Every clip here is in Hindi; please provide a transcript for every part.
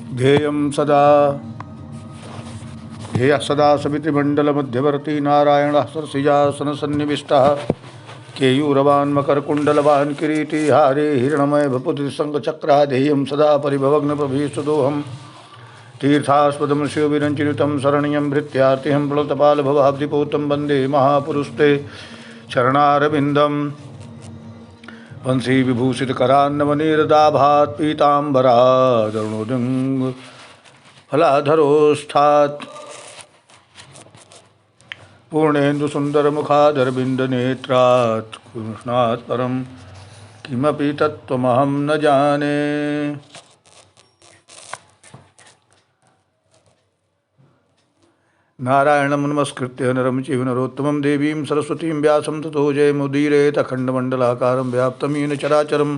ध्येयं सदा ध्येयः सदा सवितृमण्डलमध्यवर्ती नारायणः सरसिजासनसन्निविष्टः केयूरवान् मकरकुण्डलवान् किरीटी हारे हिरण्मय भपुतिसङ्गचक्रः ध्येयं सदा परिभवग्नप्रभीष्टदोहं तीर्थास्पदं शिवविरञ्चिनुतं शरण्यं भृत्यार्तिहं प्रणतपालभवाब्धिपूतं वन्दे महापुरुषते चरणारविन्दम् वंशी विभूषित करान्नवनीरदाभात् पीताम्बरादरुणोदुंग फलाधरोष्ठात् पूर्णेन्दु सुंदर मुखादरविंद नेत्रात् कृष्णात् परम किमपि तत्त्वमहं न जाने। नारायणं नमस्कृत्य नरं चैव नरोत्तमं देवीं सरस्वतीं व्यासं ततो जयमुदीरयेत् अखण्डमण्डलाकारं व्याप्तं येन चराचरं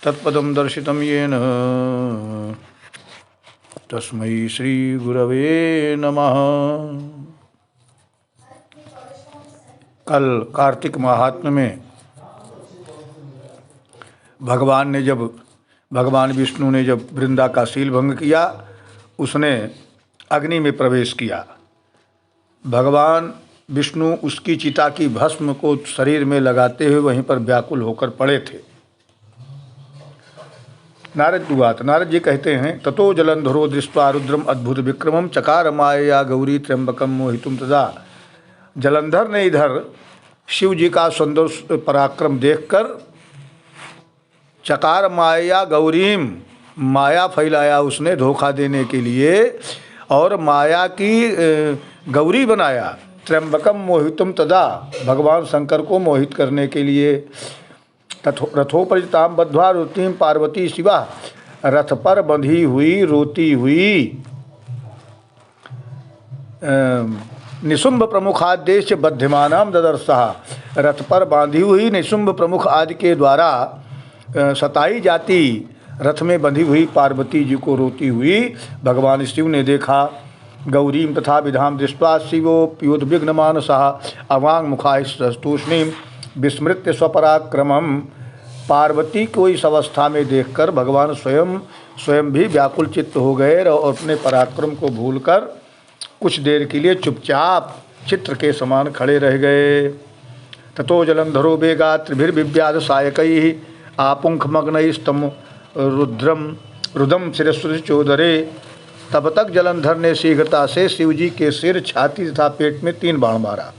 तत्पदं दर्शितं येन तस्मै श्रीगुरवे नमः। कल कार्तिक महात्म्य में भगवान विष्णु ने जब वृंदा का शील भंग किया, उसने अग्नि में प्रवेश किया। भगवान विष्णु उसकी चिता की भस्म को शरीर में लगाते हुए वहीं पर व्याकुल होकर पड़े थे। नारद जी कहते हैं, ततो जलंधरो दृष्ट्वा रुद्रम अद्भुत विक्रमम चकार माया गौरी त्र्यंबकम मोहितुम तदा। जलंधर ने इधर शिव जी का सुंदर पराक्रम देखकर चकार माया गौरीम, माया फैलाया उसने धोखा देने के लिए और माया की गौरी बनाया। त्र्यंबकम मोहितुम तदा, भगवान शंकर को मोहित करने के लिए। रथोपरिताम बद्ध्वा रोतीम पार्वती शिवा, रथ पर बंधी हुई रोती हुई निशुंभ प्रमुख आदेश बध्यमानाम ददर्शः, रथ पर बांधी हुई निशुंभ प्रमुख आदि के द्वारा सताई जाती रथ में बंधी हुई पार्वती जी को रोती हुई भगवान शिव ने देखा। गौरीम तथा विधाम दृष्ट्वा शिवोप्युद्विग्न मानसः अवांग मुखास्तूष्णीं विस्मृत्य स्वपराक्रमम्। पार्वती को इस अवस्था में देखकर भगवान स्वयं भी व्याकुल चित्त हो गए और अपने पराक्रम को भूलकर कुछ देर के लिए चुपचाप चित्र के समान खड़े रह गए। ततो जलंधरो वेगात् त्रिभिर्विव्याध सायकैः आपुंखमग्नैस्तम रुदम शिरस्वचोदरे। तब तक जलंधर ने शीघ्रता से शिवजी के सिर, छाती तथा पेट में 3 बाण मारा।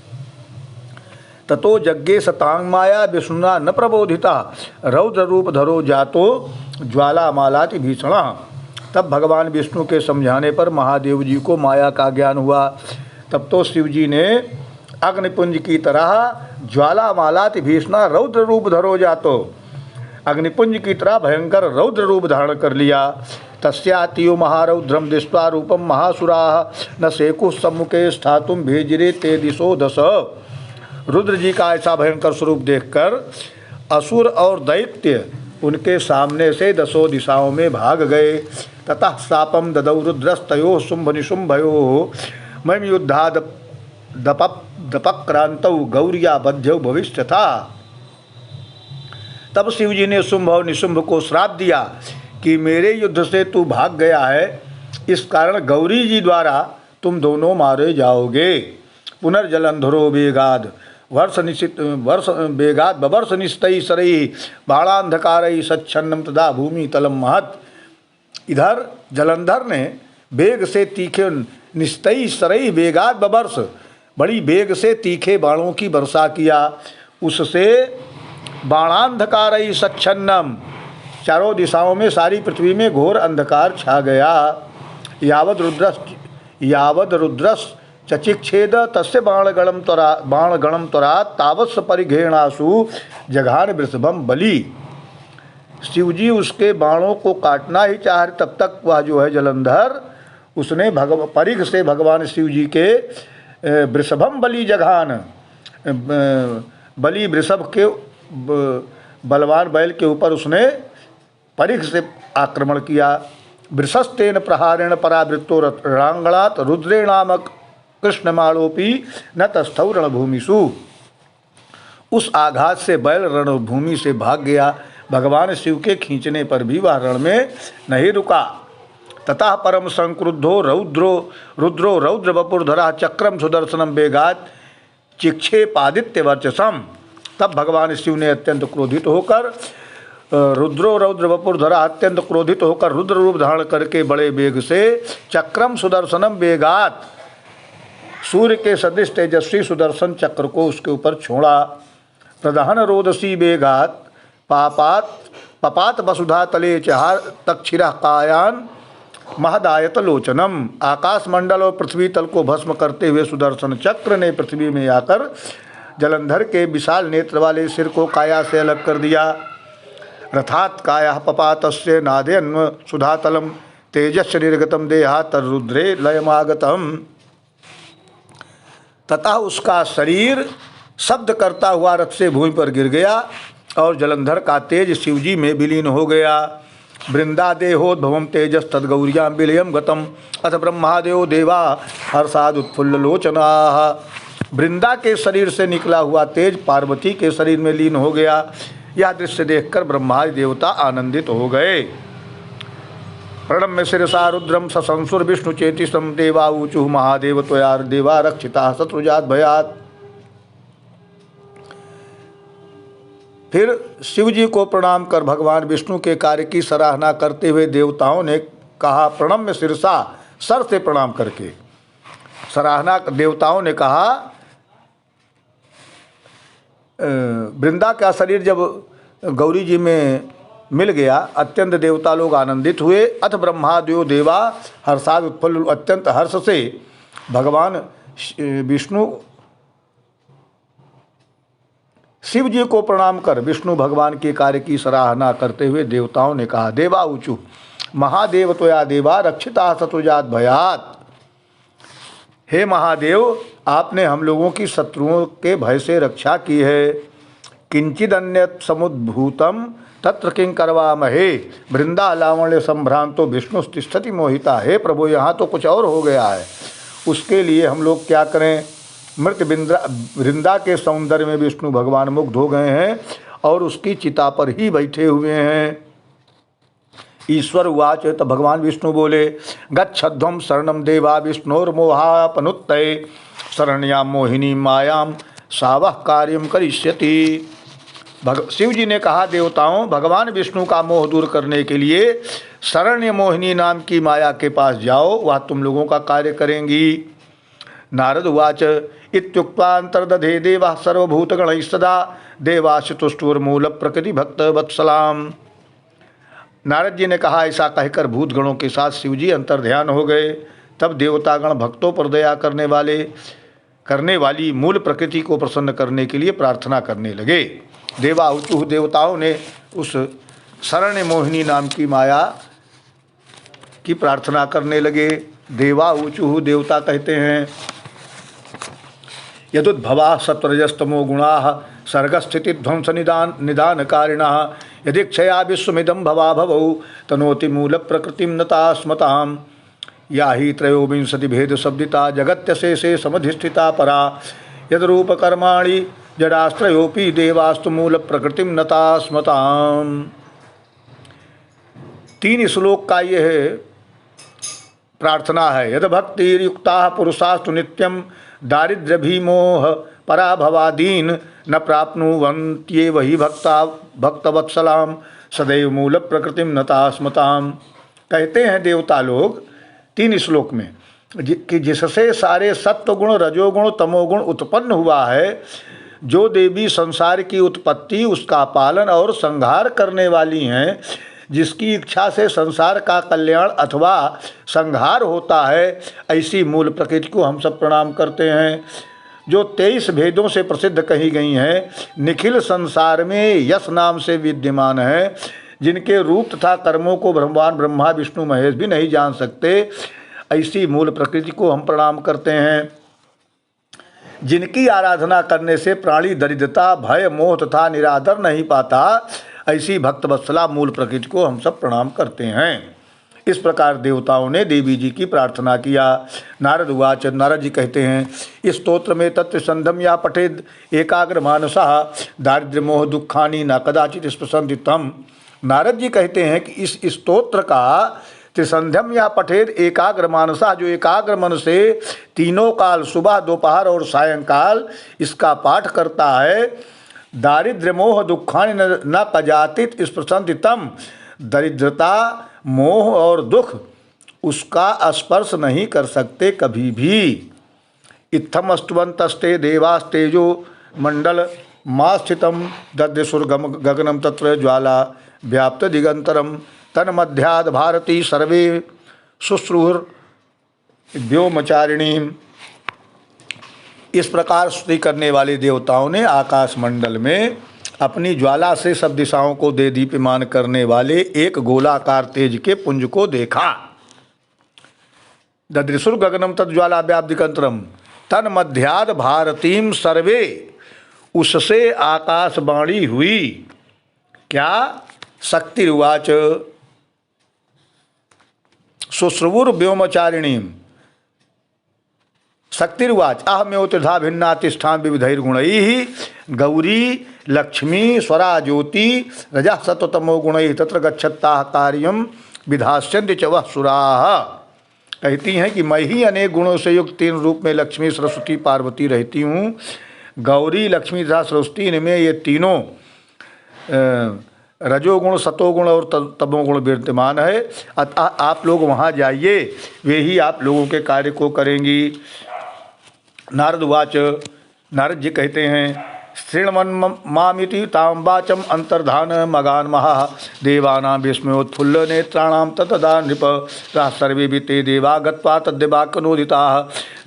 ततो जग्गे सतांग माया विष्णुना न प्रबोधिता रौद्र रूप धरो जातो ज्वाला मालाति भीषण। तब भगवान विष्णु के समझाने पर महादेव जी को माया का ज्ञान हुआ। तब तो शिवजी ने अग्निपुंज की तरह ज्वाला मालाति भीषण रौद्र रूप धरो जातो, अग्निपुंज की तरह भयंकर रौद्र रूप धारण कर लिया। तस्यातियो महारौद्रम दृष्ट्वा रूपम महासुराः न सेकुः सम्मुखे स्थातुम भेजिरे ते दिशो दश। रुद्र जी का ऐसा भयंकर स्वरूप देखकर असुर और दैत्य उनके सामने से 10 दिशाओं में भाग गए। ततः शापम ददौ रुद्रस्तयो शुंभ निशुंभयोः मम युद्धाद दपक्रांतौ गौरिया बध्यौ भविष्यथा। तब शिवजी ने शुंभ और निशुंभ को श्राप दिया कि मेरे युद्ध से तू भाग गया है, इस कारण गौरी जी द्वारा तुम दोनों मारे जाओगे। पुनर्जलंधरो वेगाद वेगाद बवर्ष निस्तई सरई बाणांधकारई सच्छन्नम तदा भूमि तलम महत। इधर जलंधर ने वेग से तीखे निस्तई सरई वेगाद बवर्ष, बड़ी वेग से तीखे बाणों की वर्षा किया। उससे बाणांधकारई सच्छन्नम, चारों दिशाओं में सारी पृथ्वी में घोर अंधकार छा गया। यावद रुद्रस चचिक्षेद तस्य बाणगणम त्वरा तावत्स परिघेणासु जघान वृषभम बलि। शिवजी उसके बाणों को काटना ही चाह, तब तक वह जो है जलंधर, उसने परिघ से भगवान शिवजी के वृषभम बलि जघान, बलि वृषभ के बलवान बैल के ऊपर उसने परिघ से आक्रमण किया। वृषस्तेन प्रहारेण परावृत्तो रणांगणात् रुद्रेणामक कृष्णमालोपी न तस्थौ रणभूमिषु। उस आघात से बैल रणभूमि से भाग गया। भगवान शिव के खींचने पर भी वह रण में नहीं रुका। ततः परम संक्रुद्धो रुद्रो रौद्रवपुर्धरा चक्रम सुदर्शनम वेगात चिक्षेपादित्य वर्चसम। तब भगवान शिव ने अत्यंत क्रोधित होकर रुद्रो रौद्रवपुर्धरा अत्यंत क्रोधित होकर रुद्र रूप धारण करके बड़े वेग से चक्रम सुदर्शनम वेगात सूर्य के सदृश तेजस्वी सुदर्शन चक्र को उसके ऊपर छोड़ा। प्रधान रोदसी वेगात पपात वसुधा तले चहार तक्षिरा कायान महदायत लोचनम। आकाश मंडल और पृथ्वी तल को भस्म करते हुए सुदर्शन चक्र ने पृथ्वी में आकर जलंधर के विशाल नेत्र वाले सिर को काया से अलग कर दिया। रथात काया पपातस्य नादेन्व सुधातलम तेजस्य निर्गतम देहा तरुद्रे लयमागतम। तथा उसका शरीर शब्द करता हुआ रथ से भूमि पर गिर गया और जलंधर का तेज शिवजी में विलीन हो गया। वृंदादेहोद्भवम तेजस तद्गौर्याम विलयम गतम अथ ब्रह्मादेव देवा हर्षाद उत्फुल्लोचना। वृंदा के शरीर से निकला हुआ तेज पार्वती के शरीर में लीन हो गया। यह दृश्य देखकर ब्रह्मादि देवता आनंदित हो गए। प्रणम्य शिरसा रुद्रम ससंसुर विष्णु चेतिसम देवाऊचु महादेव त्वया देवा रक्षिता शत्रुजात भयात। फिर शिव जी को प्रणाम कर भगवान विष्णु के कार्य की सराहना करते हुए देवताओं ने कहा, प्रणम्य शिरसा सर से प्रणाम करके सराहना देवताओं ने कहा, वृंदा का शरीर जब गौरी जी में मिल गया अत्यंत देवता लोग आनंदित हुए। अथ ब्रह्मादयो देवा हर्षाद उत्फुल्ल। अत्यंत हर्ष से भगवान विष्णु शिव जी को प्रणाम कर विष्णु भगवान के कार्य की सराहना करते हुए देवताओं ने कहा, देवा ऊचु महादेव त्वया देवा रक्षिता शत्रुजात भयात। हे महादेव, आपने हम लोगों की शत्रुओं के भय से रक्षा की है। किंचिदन्यत समुद्भूतम तत्र किं करवामहे वृंदा लावण्य संभ्रांतो विष्णु तिष्ठति मोहिता। हे प्रभु, यहाँ तो कुछ और हो गया है, उसके लिए हम लोग क्या करें। मृत वृंदा के सौंदर्य में विष्णु भगवान मुग्ध हो गए हैं और उसकी चिता पर ही बैठे हुए हैं। ईश्वर उवाच। तो भगवान विष्णु बोले, गच्छध्वं शरणं देवा विष्णोर्मोहापनुत्तये शरण्यां मोहिनी मायां सावह कार्यं करिष्यति। शिव जी ने कहा, देवताओं, भगवान विष्णु का मोह दूर करने के लिए शरण्य मोहिनी नाम की माया के पास जाओ, वह तुम लोगों का कार्य करेंगी। नारद उवाच। इत्युक्त्वान्तर्दधे देवः सर्वभूतगणैः सदा देवाशुतुष्टुर्मूल प्रकृति भक्त वत्सलाम। नारद जी ने कहा, ऐसा कहकर भूतगणों के साथ शिवजी अंतर्ध्यान हो गए। तब देवतागण भक्तों पर दया करने वाली मूल प्रकृति को प्रसन्न करने के लिए प्रार्थना करने लगे। देवाऊचु, देवताओं ने उस शरण्य मोहिनी नाम की माया की प्रार्थना करने लगे। देवाऊचु, देवता कहते हैं, यदुद्भवा सत्वरजस्तमो गुणा सर्गस्थिति ध्वंस निदानकारिणः यदीक्षया विश्वमिदं भवा भवौ तनोति मूल प्रकृतिं नता स्मतां। या ही त्रयोविंशति भेद शब्दिता जगत्यशेषे समधिष्ठिता परा यद्रूप कर्माणि जडास्त्रयोपि देवास्तु मूल प्रकृतिं नता स्मतां। 3 श्लोक का यह प्रार्थना है। यद भक्तिर्युक्ता पुरुषास्तु नित्यं दारिद्र्य भीमोह पराभवादीन न प्राप्नुवन्त्येव हि भक्तवत्सलाम सदैव मूल प्रकृतिम नता स्मताम। कहते हैं देवता लोग 3 श्लोक में कि जिससे सारे सत्वगुण रजोगुण तमोगुण उत्पन्न हुआ है, जो देवी संसार की उत्पत्ति उसका पालन और संहार करने वाली हैं, जिसकी इच्छा से संसार का कल्याण अथवा संहार होता है, ऐसी मूल प्रकृति को हम सब प्रणाम करते हैं। जो 23 भेदों से प्रसिद्ध कही गई हैं, निखिल संसार में यश नाम से विद्यमान है, जिनके रूप तथा कर्मों को भगवान ब्रह्मा विष्णु महेश भी नहीं जान सकते, ऐसी मूल प्रकृति को हम प्रणाम करते हैं। जिनकी आराधना करने से प्राणी दरिद्रता भय मोह तथा निरादर नहीं पाता, ऐसी भक्तवत्सला मूल प्रकृति को हम सब प्रणाम करते हैं। इस प्रकार देवताओं ने देवी जी की प्रार्थना किया। नारद उवाच। नारद जी कहते हैं, इस स्तोत्र में तत्व संधम या पठेद एकाग्र मानसः दारिद्र्य मोह दुखानि न कदाचित स्पृशन्ति तम। नारद जी कहते हैं कि इस स्तोत्र का त्रिसंध्यम या पठेद एकाग्र मानसा, जो एकाग्र मन से तीनों काल सुबह दोपहर और सायंकाल इसका पाठ करता है, दारिद्र्य मोह दुखानि न पजातित स्पृशंतितम, दरिद्रता मोह और दुख उसका स्पर्श नहीं कर सकते कभी भी। इत्थम अस्तुवंतस्ते देवास्तेजो मंडल मास्थितम दद्यसुर्गम गगनम तत्र ज्वाला व्याप्त दिगंतरम तन्मध्याद भारती सर्वे शुश्रूर व्योमचारिणी। इस प्रकार स्तुति करने वाले देवताओं ने आकाश मंडल में अपनी ज्वाला से सब दिशाओं को दे दीप्यमान करने वाले एक गोलाकार तेज के पुंज को देखा। ददृशुर गगनम तज्ज्वाला व्याप्तिकंतरम तन्मध्याद भारतीम सर्वे, उससे आकाशवाणी हुई। क्या? शक्तिर्वाच शुश्रुवुर व्योमचारिणी। शक्तिर्वाच अहम्योतिधा भिन्ना तिष्ठा विविधैर्गुणैः गौरी लक्ष्मी स्वरा ज्योति रजः सत्वतमो गुणैः तत्र गच्छत्ताः कार्यं विधास्यन्ति च वः सुराः। कहती हैं कि मैं ही अनेक गुणों से युक्त तीन रूप में लक्ष्मी सरस्वती पार्वती रहती हूँ। गौरी लक्ष्मी तथा सरस्वती इनमें ये तीनों रजोगुण सतोगुण और तमोगुण विद्यमान है। अतः आप लोग वहाँ जाइए, वे ही आप लोगों के कार्य को करेंगी। नारद वाच, नारद जी कहते हैं श्रृण्वन् मामिति तां वाचम अंतर्धान मगान महा देवानां विस्मयोत्फुल्ल नेत्राणां ततदा नृप ताः सर्वे ते देवा गत्वा तद्देवाक्यनोदिताः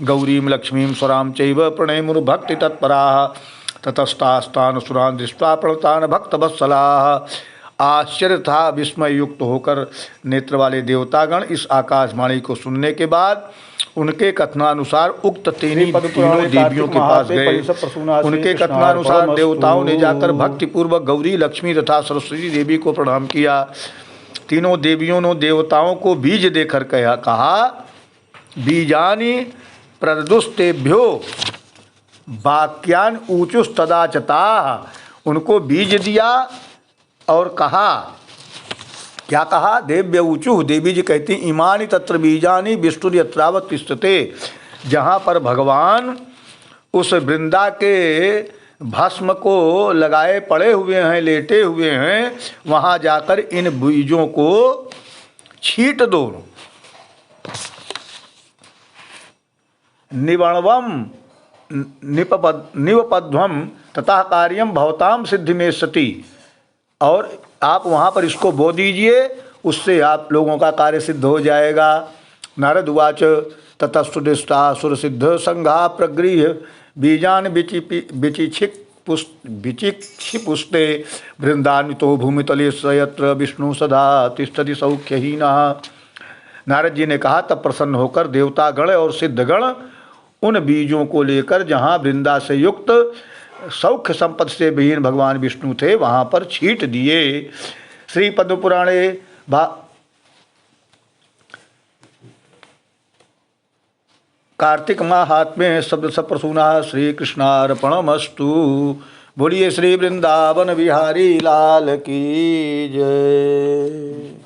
गौरीं लक्ष्मीं स्वरां चैव प्रणेमुर्भक्ति तत्पराः ततस्तास्तान् सुरान् दृष्ट्वा प्रणतान् भक्तवत्सलाः। आश्चर्य था विस्मय युक्त होकर नेत्र वाले देवतागण इस आकाशवाणी को सुनने के बाद उनके कथनानुसार उक्त तीनों देवियों के पास गए। उनके कथनानुसार देवताओं ने जाकर भक्तिपूर्वक गौरी लक्ष्मी तथा सरस्वती देवी को प्रणाम किया। तीनों देवियों ने देवताओं को बीज देकर कहा बीजानि प्रदुस्तेभ्यो वाक्यान ऊचुस्तदाचता। उनको बीज दिया और कहा, क्या कहा? देव्य ऊचु, देवी जी कहती इमानी तत्र बीजानी विष्णु यत्रावत तिष्ठते। जहाँ पर भगवान उस वृंदा के भस्म को लगाए पड़े हुए हैं, लेटे हुए हैं, वहाँ जाकर इन बीजों को छीट दो। निवणवम निवपध्वम तथा कार्यम भवताम सिद्धि में सती। और आप वहाँ पर इसको बो दीजिए, उससे आप लोगों का कार्य सिद्ध हो जाएगा। नारद उवाच ततस्तुदिष्टा सुरसिद्ध संघा प्रगृह्य बीजान विचिक्षिपुष्टे वृंदान्वितो भूमितले यत्र विष्णु सदा तिष्ठति सौख्यहीनः। नारद जी ने कहा, तब प्रसन्न होकर देवतागण और सिद्धगण उन बीजों को लेकर जहाँ वृंदा से युक्त सौख्य संपत्ति से विहीन भगवान विष्णु थे वहाँ पर छीट दिए। श्री पद्म पुराणे कार्तिक माहात्म्य शब्द सप्रसूना श्री कृष्णार्पणमस्तु। बोलिए श्री वृंदावन बिहारी लाल की जय।